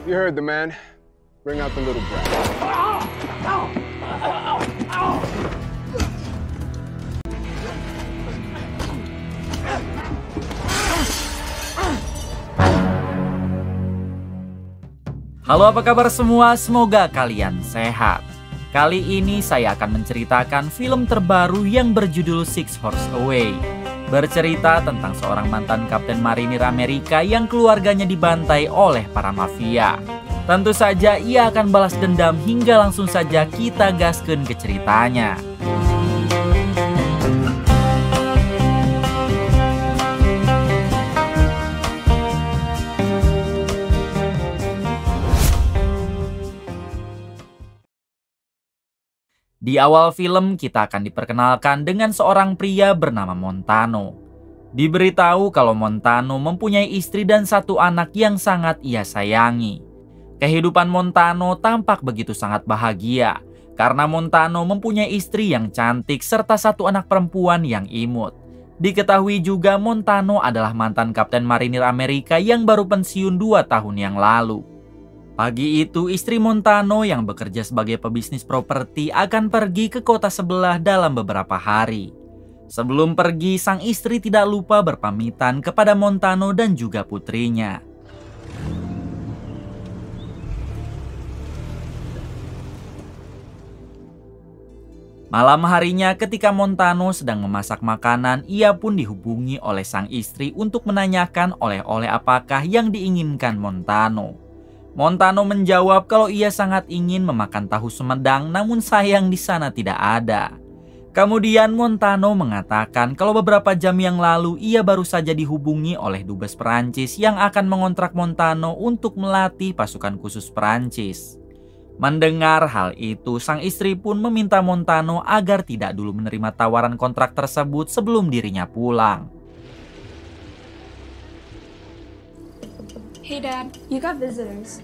You heard the man. Bring out the little brat. Halo, apa kabar semua? Semoga kalian sehat. Kali ini saya akan menceritakan film terbaru yang berjudul Six Horse Away. Bercerita tentang seorang mantan kapten marinir Amerika yang keluarganya dibantai oleh para mafia. Tentu saja ia akan balas dendam hingga langsung saja kita gaskeun ke ceritanya. Di awal film kita akan diperkenalkan dengan seorang pria bernama Montano. Diberitahu kalau Montano mempunyai istri dan satu anak yang sangat ia sayangi. Kehidupan Montano tampak begitu sangat bahagia karena Montano mempunyai istri yang cantik serta satu anak perempuan yang imut. Diketahui juga Montano adalah mantan kapten marinir Amerika yang baru pensiun 2 tahun yang lalu. Pagi itu istri Montano yang bekerja sebagai pebisnis properti akan pergi ke kota sebelah dalam beberapa hari. Sebelum pergi, sang istri tidak lupa berpamitan kepada Montano dan juga putrinya. Malam harinya ketika Montano sedang memasak makanan, ia pun dihubungi oleh sang istri untuk menanyakan oleh-oleh apakah yang diinginkan Montano. Montano menjawab kalau ia sangat ingin memakan tahu Sumedang, namun sayang di sana tidak ada. Kemudian Montano mengatakan kalau beberapa jam yang lalu ia baru saja dihubungi oleh dubes Perancis yang akan mengontrak Montano untuk melatih pasukan khusus Perancis. Mendengar hal itu, sang istri pun meminta Montano agar tidak dulu menerima tawaran kontrak tersebut sebelum dirinya pulang. Hey Dad, you got visitors.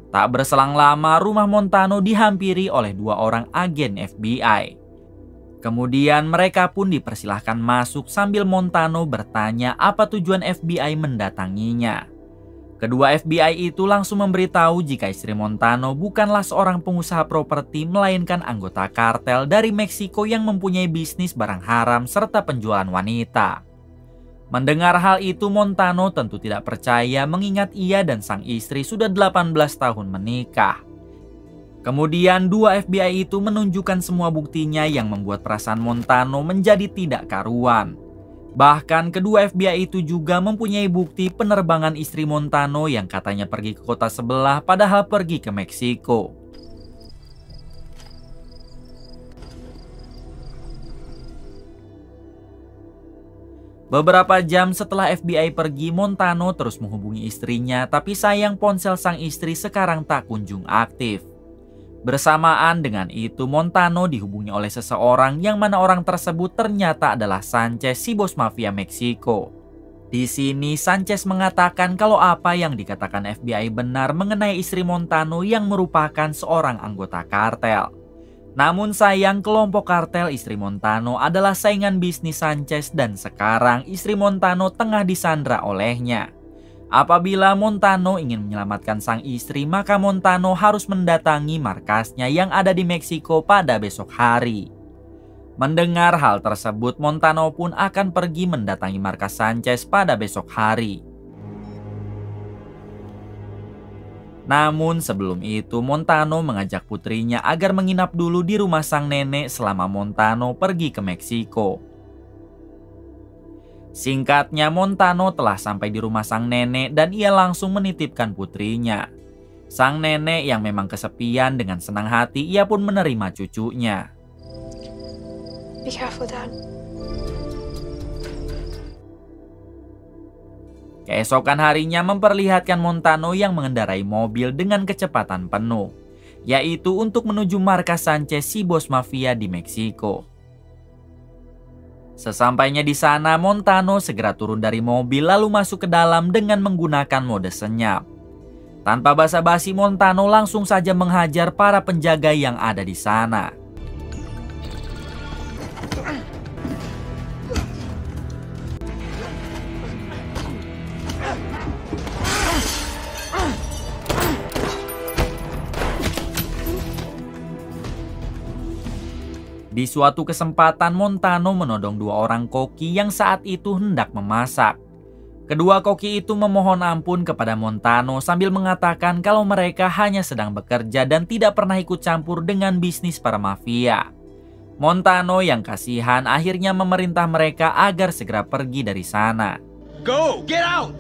Tak berselang lama, rumah Montano dihampiri oleh 2 orang agen FBI. Kemudian mereka pun dipersilahkan masuk sambil Montano bertanya apa tujuan FBI mendatanginya. Kedua FBI itu langsung memberitahu jika istri Montano bukanlah seorang pengusaha properti melainkan anggota kartel dari Meksiko yang mempunyai bisnis barang haram serta penjualan wanita. Mendengar hal itu, Montano tentu tidak percaya mengingat ia dan sang istri sudah 18 tahun menikah. Kemudian 2 FBI itu menunjukkan semua buktinya yang membuat perasaan Montano menjadi tidak karuan. Bahkan kedua FBI itu juga mempunyai bukti penerbangan istri Montano yang katanya pergi ke kota sebelah padahal pergi ke Meksiko. Beberapa jam setelah FBI pergi, Montano terus menghubungi istrinya, tapi sayang ponsel sang istri sekarang tak kunjung aktif. Bersamaan dengan itu, Montano dihubungi oleh seseorang yang mana orang tersebut ternyata adalah Sanchez, si bos mafia Meksiko. Di sini Sanchez mengatakan kalau apa yang dikatakan FBI benar mengenai istri Montano yang merupakan seorang anggota kartel. Namun sayang, kelompok kartel istri Montano adalah saingan bisnis Sanchez dan sekarang istri Montano tengah disandra olehnya. Apabila Montano ingin menyelamatkan sang istri, maka Montano harus mendatangi markasnya yang ada di Meksiko pada besok hari. Mendengar hal tersebut, Montano pun akan pergi mendatangi markas Sanchez pada besok hari. Namun sebelum itu, Montano mengajak putrinya agar menginap dulu di rumah sang nenek selama Montano pergi ke Meksiko. Singkatnya, Montano telah sampai di rumah sang nenek dan ia langsung menitipkan putrinya. Sang nenek yang memang kesepian dengan senang hati, ia pun menerima cucunya. Be careful, Dad. Keesokan harinya memperlihatkan Montano yang mengendarai mobil dengan kecepatan penuh, yaitu untuk menuju markas Sanchez, si bos mafia di Meksiko. Sesampainya di sana, Montano segera turun dari mobil lalu masuk ke dalam dengan menggunakan mode senyap. Tanpa basa-basi, Montano langsung saja menghajar para penjaga yang ada di sana. Di suatu kesempatan Montano menodong dua orang koki yang saat itu hendak memasak. Kedua koki itu memohon ampun kepada Montano sambil mengatakan kalau mereka hanya sedang bekerja dan tidak pernah ikut campur dengan bisnis para mafia. Montano yang kasihan akhirnya memerintah mereka agar segera pergi dari sana. Go! Get out!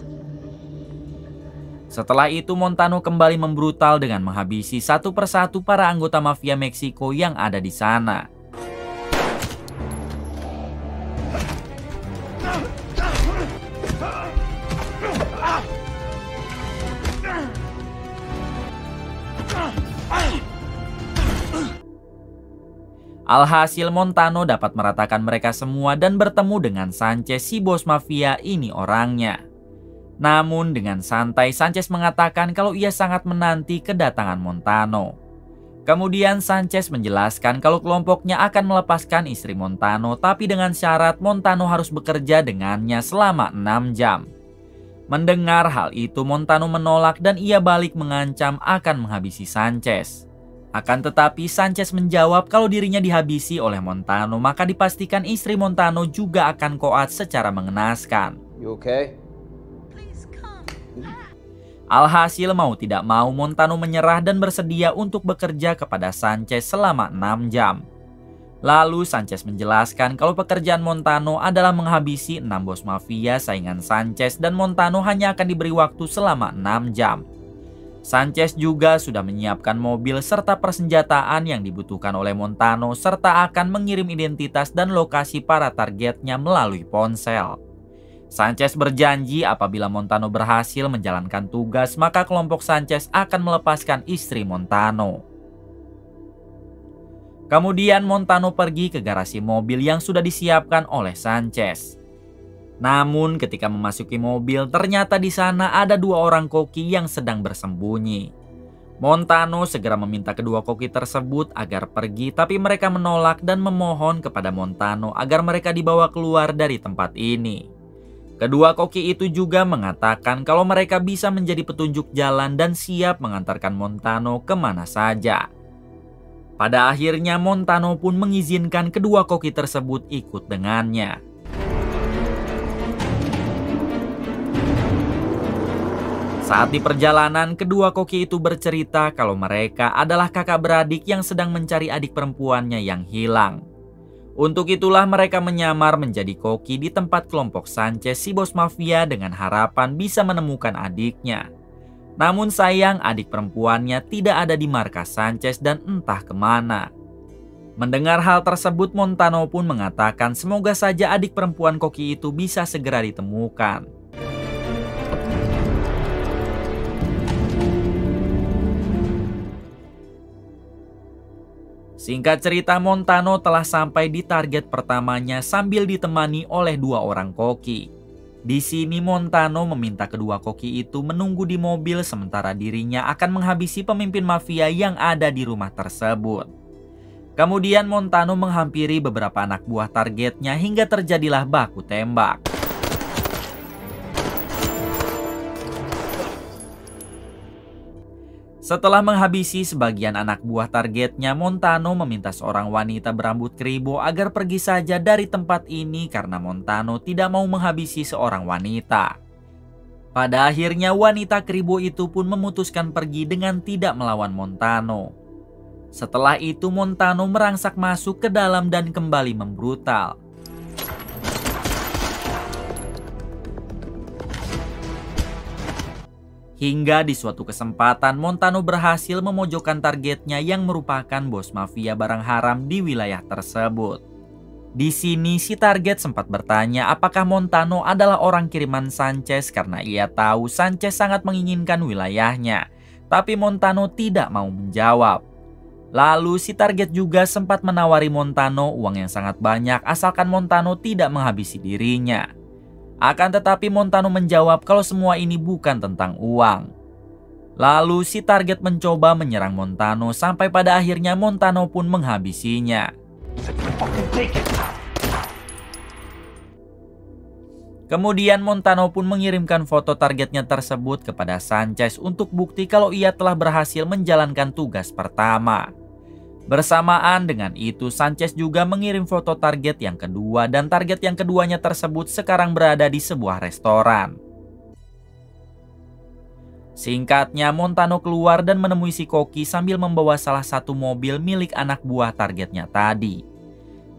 Setelah itu Montano kembali membrutal dengan menghabisi satu persatu para anggota mafia Meksiko yang ada di sana. Alhasil Montano dapat meratakan mereka semua dan bertemu dengan Sanchez, si bos mafia ini orangnya. Namun dengan santai Sanchez mengatakan kalau ia sangat menanti kedatangan Montano. Kemudian Sanchez menjelaskan kalau kelompoknya akan melepaskan istri Montano, tapi dengan syarat Montano harus bekerja dengannya selama 6 jam. Mendengar hal itu Montano menolak dan ia balik mengancam akan menghabisi Sanchez. Akan tetapi Sanchez menjawab kalau dirinya dihabisi oleh Montano, maka dipastikan istri Montano juga akan koat secara mengenaskan. You okay? Alhasil mau tidak mau Montano menyerah dan bersedia untuk bekerja kepada Sanchez selama 6 jam. Lalu Sanchez menjelaskan kalau pekerjaan Montano adalah menghabisi 6 bos mafia saingan Sanchez dan Montano hanya akan diberi waktu selama 6 jam. Sanchez juga sudah menyiapkan mobil serta persenjataan yang dibutuhkan oleh Montano serta akan mengirim identitas dan lokasi para targetnya melalui ponsel. Sanchez berjanji apabila Montano berhasil menjalankan tugas maka kelompok Sanchez akan melepaskan istri Montano. Kemudian Montano pergi ke garasi mobil yang sudah disiapkan oleh Sanchez. Namun ketika memasuki mobil ternyata di sana ada dua orang koki yang sedang bersembunyi. Montano segera meminta kedua koki tersebut agar pergi tapi mereka menolak dan memohon kepada Montano agar mereka dibawa keluar dari tempat ini. Kedua koki itu juga mengatakan kalau mereka bisa menjadi petunjuk jalan dan siap mengantarkan Montano kemana saja. Pada akhirnya Montano pun mengizinkan kedua koki tersebut ikut dengannya. Saat di perjalanan, kedua koki itu bercerita kalau mereka adalah kakak beradik yang sedang mencari adik perempuannya yang hilang. Untuk itulah mereka menyamar menjadi koki di tempat kelompok Sanchez, si bos mafia, dengan harapan bisa menemukan adiknya. Namun sayang adik perempuannya tidak ada di markas Sanchez dan entah kemana. Mendengar hal tersebut Montano pun mengatakan semoga saja adik perempuan koki itu bisa segera ditemukan. Singkat cerita Montano telah sampai di target pertamanya sambil ditemani oleh dua orang koki. Di sini Montano meminta kedua koki itu menunggu di mobil sementara dirinya akan menghabisi pemimpin mafia yang ada di rumah tersebut. Kemudian Montano menghampiri beberapa anak buah targetnya hingga terjadilah baku tembak. Setelah menghabisi sebagian anak buah targetnya, Montano meminta seorang wanita berambut keribo agar pergi saja dari tempat ini karena Montano tidak mau menghabisi seorang wanita. Pada akhirnya wanita keribo itu pun memutuskan pergi dengan tidak melawan Montano. Setelah itu Montano merangsak masuk ke dalam dan kembali membrutal. Hingga di suatu kesempatan Montano berhasil memojokkan targetnya yang merupakan bos mafia barang haram di wilayah tersebut. Di sini si target sempat bertanya apakah Montano adalah orang kiriman Sanchez karena ia tahu Sanchez sangat menginginkan wilayahnya. Tapi Montano tidak mau menjawab. Lalu si target juga sempat menawari Montano uang yang sangat banyak asalkan Montano tidak menghabisi dirinya. Akan tetapi Montano menjawab kalau semua ini bukan tentang uang. Lalu si target mencoba menyerang Montano sampai pada akhirnya Montano pun menghabisinya. Kemudian Montano pun mengirimkan foto targetnya tersebut kepada Sanchez untuk bukti kalau ia telah berhasil menjalankan tugas pertama. Bersamaan dengan itu, Sanchez juga mengirim foto target yang kedua dan target yang keduanya tersebut sekarang berada di sebuah restoran. Singkatnya, Montano keluar dan menemui si koki sambil membawa salah satu mobil milik anak buah targetnya tadi.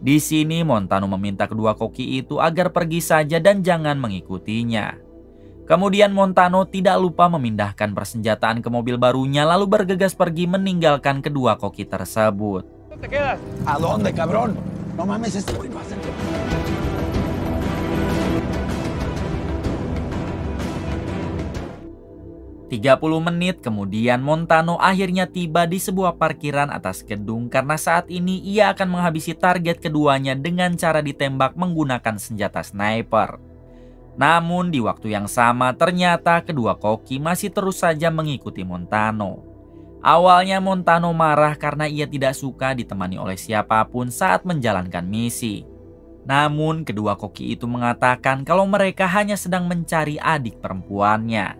Di sini Montano meminta kedua koki itu agar pergi saja dan jangan mengikutinya. Kemudian Montano tidak lupa memindahkan persenjataan ke mobil barunya lalu bergegas pergi meninggalkan kedua koki tersebut. ¿A dónde, cabrón? No mames, este güey no hace. 30 menit kemudian Montano akhirnya tiba di sebuah parkiran atas gedung karena saat ini ia akan menghabisi target keduanya dengan cara ditembak menggunakan senjata sniper. Namun di waktu yang sama ternyata kedua koki masih terus saja mengikuti Montano. Awalnya Montano marah karena ia tidak suka ditemani oleh siapapun saat menjalankan misi. Namun kedua koki itu mengatakan kalau mereka hanya sedang mencari adik perempuannya.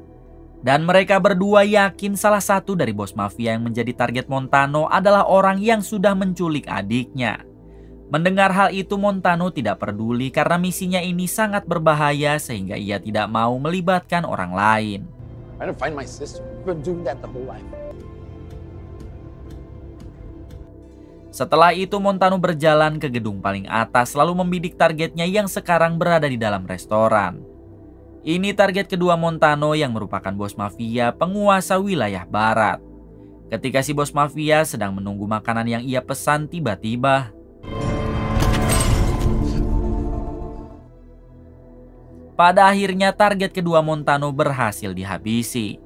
Dan mereka berdua yakin salah satu dari bos mafia yang menjadi target Montano adalah orang yang sudah menculik adiknya. Mendengar hal itu Montano tidak peduli karena misinya ini sangat berbahaya sehingga ia tidak mau melibatkan orang lain. I didn't find my sister. I've been doing that the whole life. Setelah itu Montano berjalan ke gedung paling atas lalu membidik targetnya yang sekarang berada di dalam restoran. Ini target kedua Montano yang merupakan bos mafia penguasa wilayah barat. Ketika si bos mafia sedang menunggu makanan yang ia pesan tiba-tiba pada akhirnya target kedua Montano berhasil dihabisi.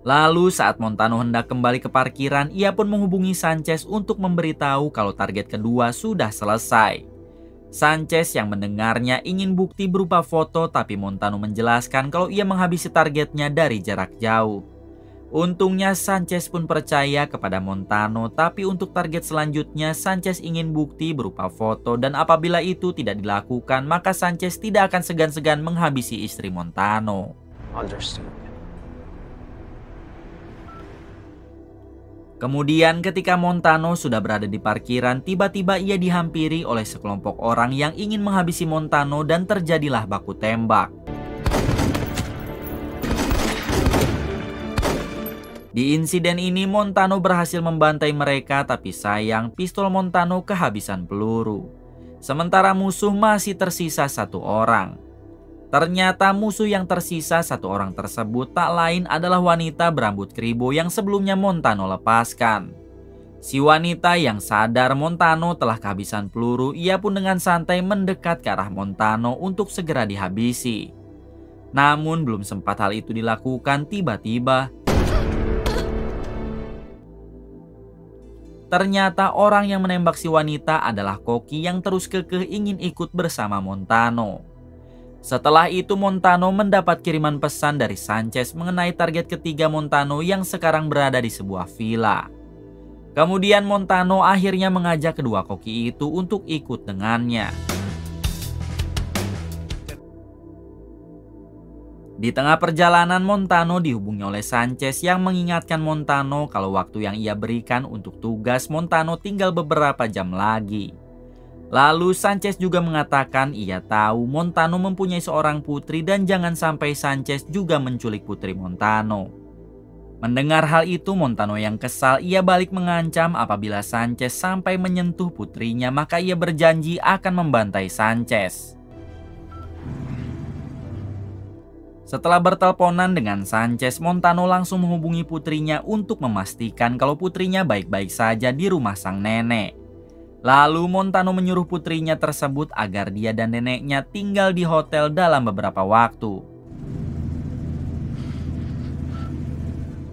Lalu saat Montano hendak kembali ke parkiran, ia pun menghubungi Sanchez untuk memberitahu kalau target kedua sudah selesai. Sanchez yang mendengarnya ingin bukti berupa foto tapi Montano menjelaskan kalau ia menghabisi targetnya dari jarak jauh. Untungnya Sanchez pun percaya kepada Montano, tapi untuk target selanjutnya Sanchez ingin bukti berupa foto dan apabila itu tidak dilakukan maka Sanchez tidak akan segan-segan menghabisi istri Montano. Understood. Kemudian ketika Montano sudah berada di parkiran, tiba-tiba ia dihampiri oleh sekelompok orang yang ingin menghabisi Montano dan terjadilah baku tembak. Di insiden ini Montano berhasil membantai mereka tapi sayang pistol Montano kehabisan peluru. Sementara musuh masih tersisa satu orang. Ternyata musuh yang tersisa satu orang tersebut tak lain adalah wanita berambut keribo yang sebelumnya Montano lepaskan. Si wanita yang sadar Montano telah kehabisan peluru, ia pun dengan santai mendekat ke arah Montano untuk segera dihabisi. Namun belum sempat hal itu dilakukan, tiba-tiba ternyata orang yang menembak si wanita adalah koki yang terus kekeh ingin ikut bersama Montano. Setelah itu Montano mendapat kiriman pesan dari Sanchez mengenai target ketiga Montano yang sekarang berada di sebuah villa. Kemudian Montano akhirnya mengajak kedua koki itu untuk ikut dengannya. Di tengah perjalanan Montano dihubungi oleh Sanchez yang mengingatkan Montano kalau waktu yang ia berikan untuk tugas Montano tinggal beberapa jam lagi. Lalu Sanchez juga mengatakan ia tahu Montano mempunyai seorang putri dan jangan sampai Sanchez juga menculik putri Montano. Mendengar hal itu Montano yang kesal, ia balik mengancam apabila Sanchez sampai menyentuh putrinya maka ia berjanji akan membantai Sanchez. Setelah berteleponan dengan Sanchez, Montano langsung menghubungi putrinya untuk memastikan kalau putrinya baik-baik saja di rumah sang nenek. Lalu Montano menyuruh putrinya tersebut agar dia dan neneknya tinggal di hotel dalam beberapa waktu.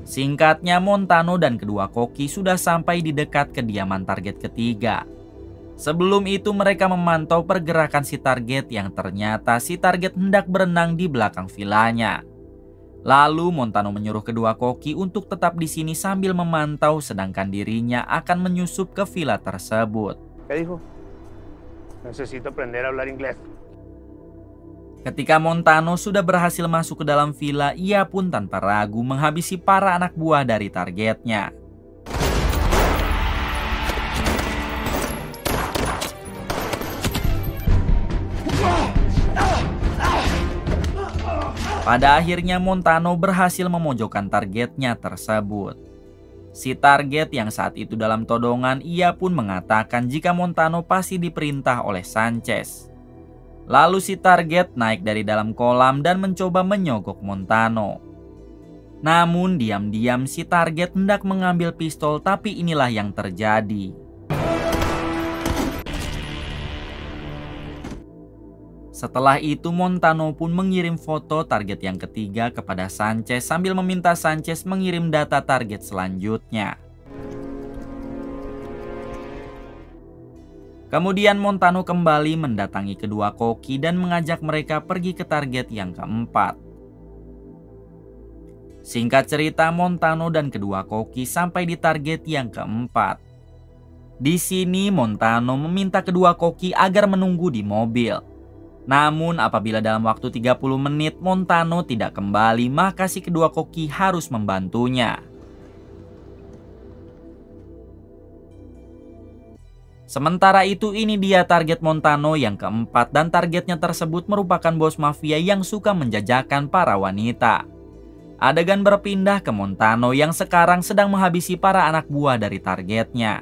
Singkatnya Montano dan kedua koki sudah sampai di dekat kediaman target ketiga. Sebelum itu mereka memantau pergerakan si target yang ternyata si target hendak berenang di belakang vilanya. Lalu Montano menyuruh kedua koki untuk tetap di sini sambil memantau sedangkan dirinya akan menyusup ke villa tersebut. ¿Qué dijo? Necesito aprender a hablar inglés. Ketika Montano sudah berhasil masuk ke dalam villa, ia pun tanpa ragu menghabisi para anak buah dari targetnya. Pada akhirnya Montano berhasil memojokkan targetnya tersebut. Si target yang saat itu dalam todongan, ia pun mengatakan jika Montano pasti diperintah oleh Sanchez. Lalu si target naik dari dalam kolam dan mencoba menyogok Montano. Namun diam-diam si target hendak mengambil pistol, tapi inilah yang terjadi. Setelah itu Montano pun mengirim foto target yang ketiga kepada Sanchez sambil meminta Sanchez mengirim data target selanjutnya. Kemudian Montano kembali mendatangi kedua koki dan mengajak mereka pergi ke target yang keempat. Singkat cerita, Montano dan kedua koki sampai di target yang keempat. Di sini Montano meminta kedua koki agar menunggu di mobil. Namun apabila dalam waktu 30 menit Montano tidak kembali, maka si kedua koki harus membantunya. Sementara itu ini dia target Montano yang keempat, dan targetnya tersebut merupakan bos mafia yang suka menjajakan para wanita. Adegan berpindah ke Montano yang sekarang sedang menghabisi para anak buah dari targetnya.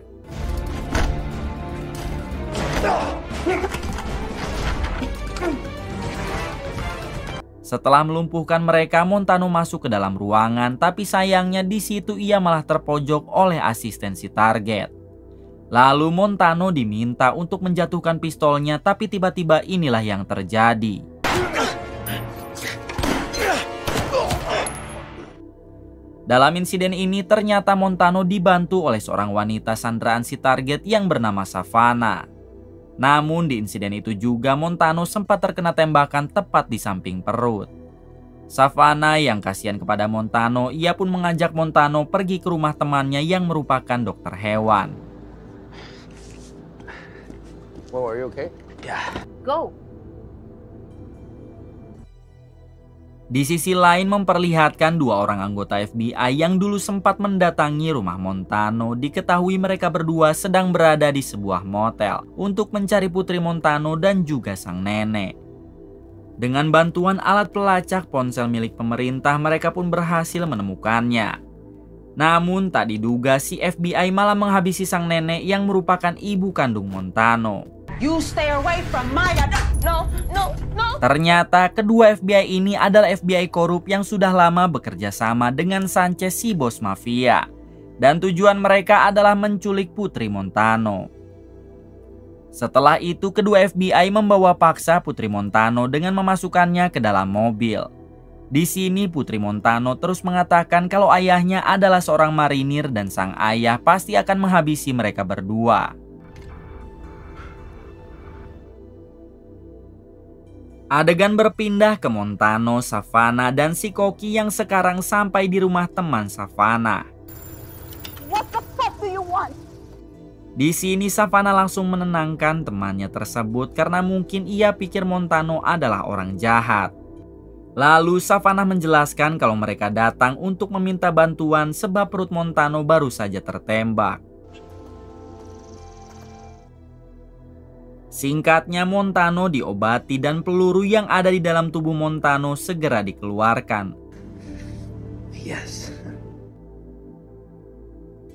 Setelah melumpuhkan mereka, Montano masuk ke dalam ruangan, tapi sayangnya di situ ia malah terpojok oleh asisten si target. Lalu Montano diminta untuk menjatuhkan pistolnya, tapi tiba-tiba inilah yang terjadi. Dalam insiden ini ternyata Montano dibantu oleh seorang wanita sandraan si target yang bernama Savannah. Namun di insiden itu juga Montano sempat terkena tembakan tepat di samping perut. Savannah yang kasihan kepada Montano, ia pun mengajak Montano pergi ke rumah temannya yang merupakan dokter hewan. Whoa, are you okay? Yeah. Go. Di sisi lain memperlihatkan dua orang anggota FBI yang dulu sempat mendatangi rumah Montano. Diketahui mereka berdua sedang berada di sebuah motel untuk mencari putri Montano dan juga sang nenek. Dengan bantuan alat pelacak ponsel milik pemerintah, mereka pun berhasil menemukannya. Namun tak diduga si FBI malah menghabisi sang nenek yang merupakan ibu kandung Montano. You stay away from my... No. Ternyata kedua FBI ini adalah FBI korup yang sudah lama bekerja sama dengan Sanchez si bos mafia. Dan tujuan mereka adalah menculik putri Montano. Setelah itu kedua FBI membawa paksa putri Montano dengan memasukkannya ke dalam mobil. Di sini putri Montano terus mengatakan kalau ayahnya adalah seorang marinir dan sang ayah pasti akan menghabisi mereka berdua. Adegan berpindah ke Montano, Savannah, dan si koki yang sekarang sampai di rumah teman Savannah. What the fuck do you want? Di sini Savannah langsung menenangkan temannya tersebut karena mungkin ia pikir Montano adalah orang jahat. Lalu Savannah menjelaskan kalau mereka datang untuk meminta bantuan sebab perut Montano baru saja tertembak. Singkatnya Montano diobati dan peluru yang ada di dalam tubuh Montano segera dikeluarkan. Yes.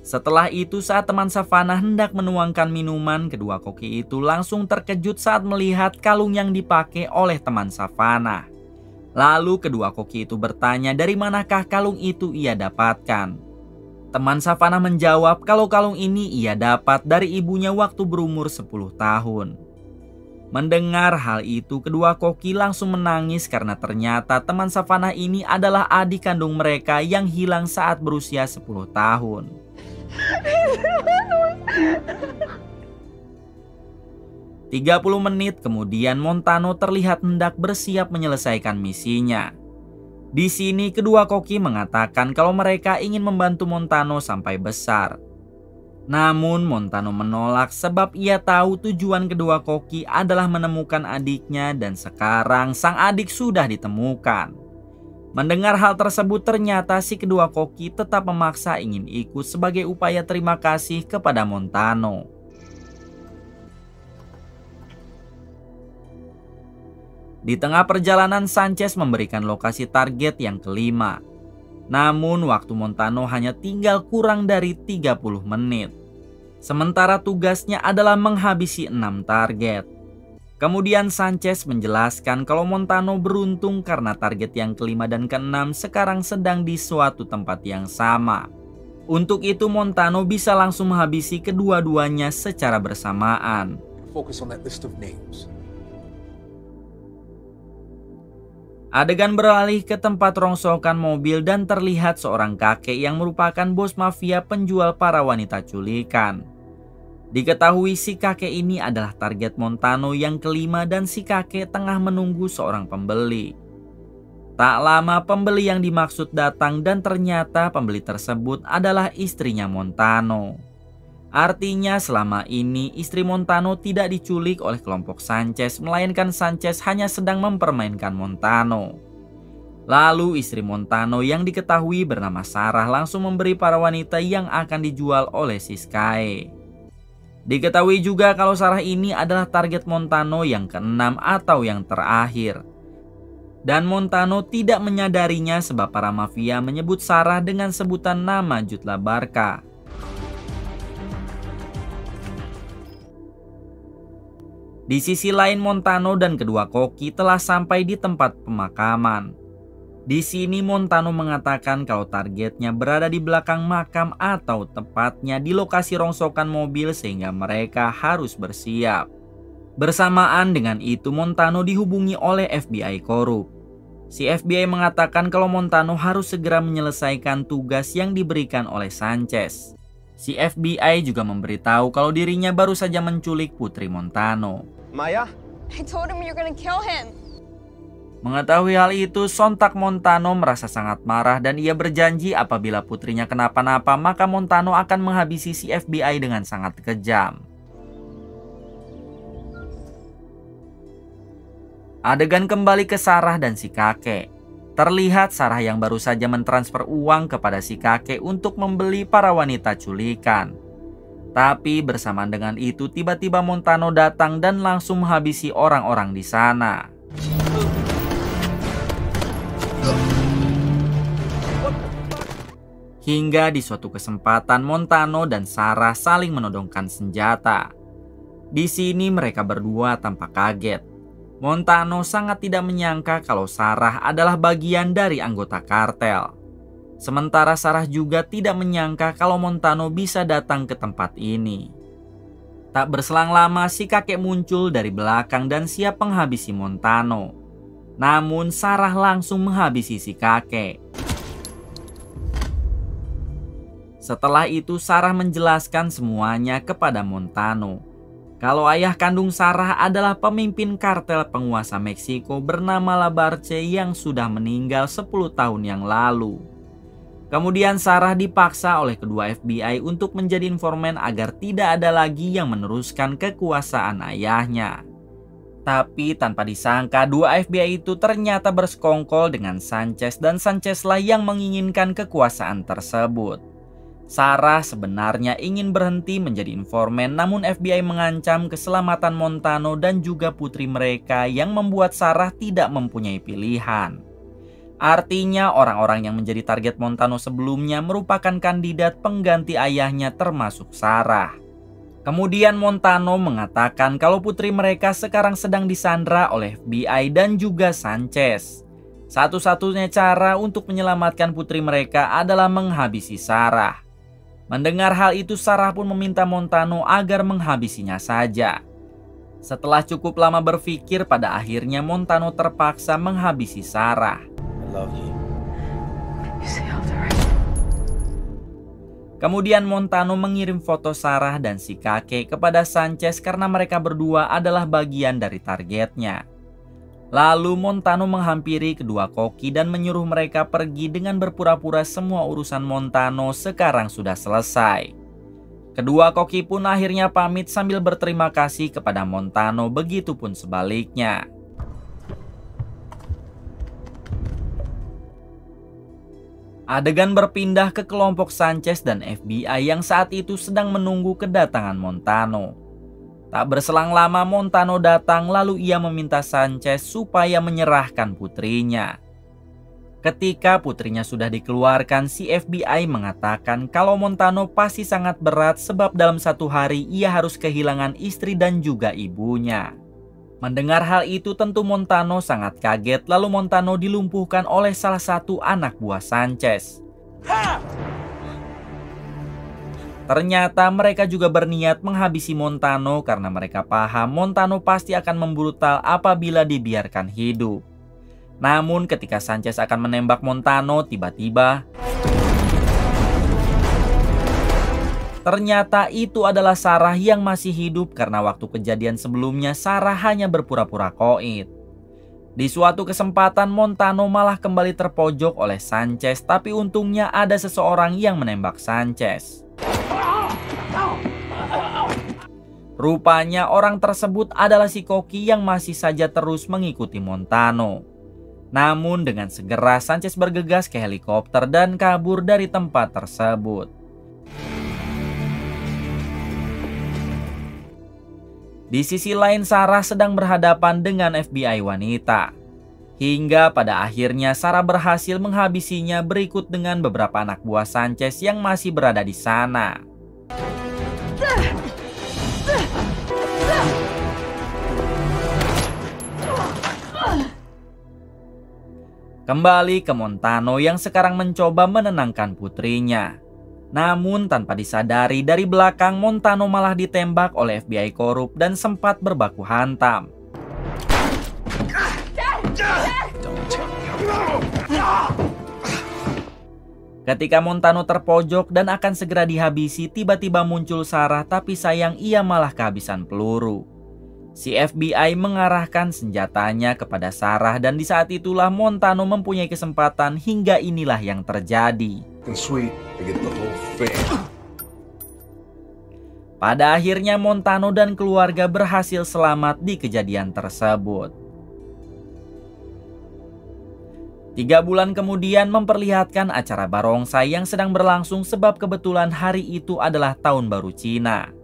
Setelah itu saat teman Savannah hendak menuangkan minuman, kedua koki itu langsung terkejut saat melihat kalung yang dipakai oleh teman Savannah. Lalu kedua koki itu bertanya dari manakah kalung itu ia dapatkan. Teman Savannah menjawab kalau kalung ini ia dapat dari ibunya waktu berumur 10 tahun. Mendengar hal itu, kedua koki langsung menangis karena ternyata teman Savannah ini adalah adik kandung mereka yang hilang saat berusia 10 tahun. 30 menit kemudian Montano terlihat hendak bersiap menyelesaikan misinya. Di sini kedua koki mengatakan kalau mereka ingin membantu Montano sampai besar. Namun Montano menolak sebab ia tahu tujuan kedua koki adalah menemukan adiknya dan sekarang sang adik sudah ditemukan. Mendengar hal tersebut ternyata si kedua koki tetap memaksa ingin ikut sebagai upaya terima kasih kepada Montano. Di tengah perjalanan, Sanchez memberikan lokasi target yang kelima. Namun waktu Montano hanya tinggal kurang dari 30 menit. Sementara tugasnya adalah menghabisi 6 target. Kemudian Sanchez menjelaskan kalau Montano beruntung karena target yang kelima dan keenam sekarang sedang di suatu tempat yang sama. Untuk itu Montano bisa langsung menghabisi kedua-duanya secara bersamaan. Focus on that list of names. Adegan beralih ke tempat rongsokan mobil dan terlihat seorang kakek yang merupakan bos mafia penjual para wanita culikan. Diketahui si kakek ini adalah target Montano yang kelima dan si kakek tengah menunggu seorang pembeli. Tak lama pembeli yang dimaksud datang dan ternyata pembeli tersebut adalah istrinya Montano. Artinya selama ini istri Montano tidak diculik oleh kelompok Sanchez, melainkan Sanchez hanya sedang mempermainkan Montano. Lalu istri Montano yang diketahui bernama Sarah langsung memberi para wanita yang akan dijual oleh si Sky. Diketahui juga kalau Sarah ini adalah target Montano yang keenam atau yang terakhir. Dan Montano tidak menyadarinya sebab para mafia menyebut Sarah dengan sebutan nama Jutla Barca. Di sisi lain Montano dan kedua koki telah sampai di tempat pemakaman. Di sini Montano mengatakan kalau targetnya berada di belakang makam atau tepatnya di lokasi rongsokan mobil sehingga mereka harus bersiap. Bersamaan dengan itu Montano dihubungi oleh FBI korup. Si FBI mengatakan kalau Montano harus segera menyelesaikan tugas yang diberikan oleh Sanchez. Si FBI juga memberitahu kalau dirinya baru saja menculik putri Montano. Maya? I told him you're gonna kill him. Mengetahui hal itu, sontak Montano merasa sangat marah dan ia berjanji apabila putrinya kenapa-napa maka Montano akan menghabisi si FBI dengan sangat kejam. Adegan kembali ke Sarah dan si kakek. Terlihat Sarah yang baru saja mentransfer uang kepada si kakek untuk membeli para wanita culikan. Tapi bersamaan dengan itu tiba-tiba Montano datang dan langsung menghabisi orang-orang di sana. Hingga di suatu kesempatan Montano dan Sarah saling menodongkan senjata. Di sini mereka berdua tampak kaget. Montano sangat tidak menyangka kalau Sarah adalah bagian dari anggota kartel. Sementara Sarah juga tidak menyangka kalau Montano bisa datang ke tempat ini. Tak berselang lama si kakek muncul dari belakang dan siap menghabisi Montano. Namun Sarah langsung menghabisi si kakek. Setelah itu Sarah menjelaskan semuanya kepada Montano. Kalau ayah kandung Sarah adalah pemimpin kartel penguasa Meksiko bernama Labarche yang sudah meninggal 10 tahun yang lalu. Kemudian Sarah dipaksa oleh kedua FBI untuk menjadi informan agar tidak ada lagi yang meneruskan kekuasaan ayahnya. Tapi tanpa disangka dua FBI itu ternyata bersekongkol dengan Sanchez dan Sanchezlah yang menginginkan kekuasaan tersebut. Sarah sebenarnya ingin berhenti menjadi informan, namun FBI mengancam keselamatan Montano dan juga putri mereka yang membuat Sarah tidak mempunyai pilihan. Artinya orang-orang yang menjadi target Montano sebelumnya merupakan kandidat pengganti ayahnya termasuk Sarah. Kemudian Montano mengatakan kalau putri mereka sekarang sedang disandra oleh FBI dan juga Sanchez. Satu-satunya cara untuk menyelamatkan putri mereka adalah menghabisi Sarah. Mendengar hal itu Sarah pun meminta Montano agar menghabisinya saja. Setelah cukup lama berpikir pada akhirnya Montano terpaksa menghabisi Sarah. I love you. Kemudian Montano mengirim foto Sarah dan si kakek kepada Sanchez karena mereka berdua adalah bagian dari targetnya. Lalu Montano menghampiri kedua koki dan menyuruh mereka pergi dengan berpura-pura semua urusan Montano sekarang sudah selesai. Kedua koki pun akhirnya pamit sambil berterima kasih kepada Montano, begitupun sebaliknya. Adegan berpindah ke kelompok Sanchez dan FBI yang saat itu sedang menunggu kedatangan Montano. Tak berselang lama Montano datang lalu ia meminta Sanchez supaya menyerahkan putrinya. Ketika putrinya sudah dikeluarkan, si FBI mengatakan kalau Montano pasti sangat berat sebab dalam 1 hari ia harus kehilangan istri dan juga ibunya. Mendengar hal itu tentu Montano sangat kaget lalu Montano dilumpuhkan oleh salah satu anak buah Sanchez. Ternyata mereka juga berniat menghabisi Montano karena mereka paham Montano pasti akan membrutal apabila dibiarkan hidup. Namun ketika Sanchez akan menembak Montano, tiba-tiba ternyata itu adalah Sarah yang masih hidup karena waktu kejadian sebelumnya Sarah hanya berpura-pura koid. Di suatu kesempatan Montano malah kembali terpojok oleh Sanchez, tapi untungnya ada seseorang yang menembak Sanchez. Rupanya orang tersebut adalah si koki yang masih saja terus mengikuti Montano. Namun dengan segera Sanchez bergegas ke helikopter dan kabur dari tempat tersebut. Di sisi lain Sarah sedang berhadapan dengan FBI wanita. Hingga pada akhirnya Sarah berhasil menghabisinya berikut dengan beberapa anak buah Sanchez yang masih berada di sana. Kembali ke Montano yang sekarang mencoba menenangkan putrinya. Namun tanpa disadari dari belakang Montano malah ditembak oleh FBI korup dan sempat berbaku hantam. Ketika Montano terpojok dan akan segera dihabisi, tiba-tiba muncul Sarah tapi sayang ia malah kehabisan peluru. Si FBI mengarahkan senjatanya kepada Sarah dan di saat itulah Montano mempunyai kesempatan hingga inilah yang terjadi. Pada akhirnya Montano dan keluarga berhasil selamat di kejadian tersebut. 3 bulan kemudian memperlihatkan acara barongsai yang sedang berlangsung sebab kebetulan hari itu adalah tahun baru Cina.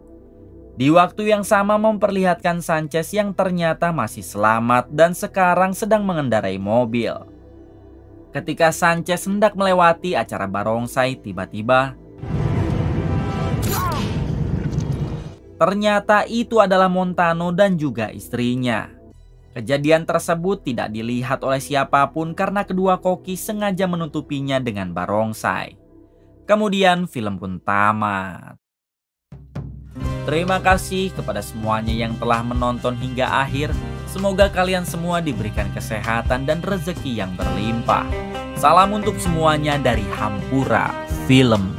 Di waktu yang sama memperlihatkan Sanchez yang ternyata masih selamat dan sekarang sedang mengendarai mobil. Ketika Sanchez hendak melewati acara barongsai, tiba-tiba ternyata itu adalah Montano dan juga istrinya. Kejadian tersebut tidak dilihat oleh siapapun karena kedua koki sengaja menutupinya dengan barongsai. Kemudian film pun tamat. Terima kasih kepada semuanya yang telah menonton hingga akhir. Semoga kalian semua diberikan kesehatan dan rezeki yang berlimpah. Salam untuk semuanya dari Hampura Film.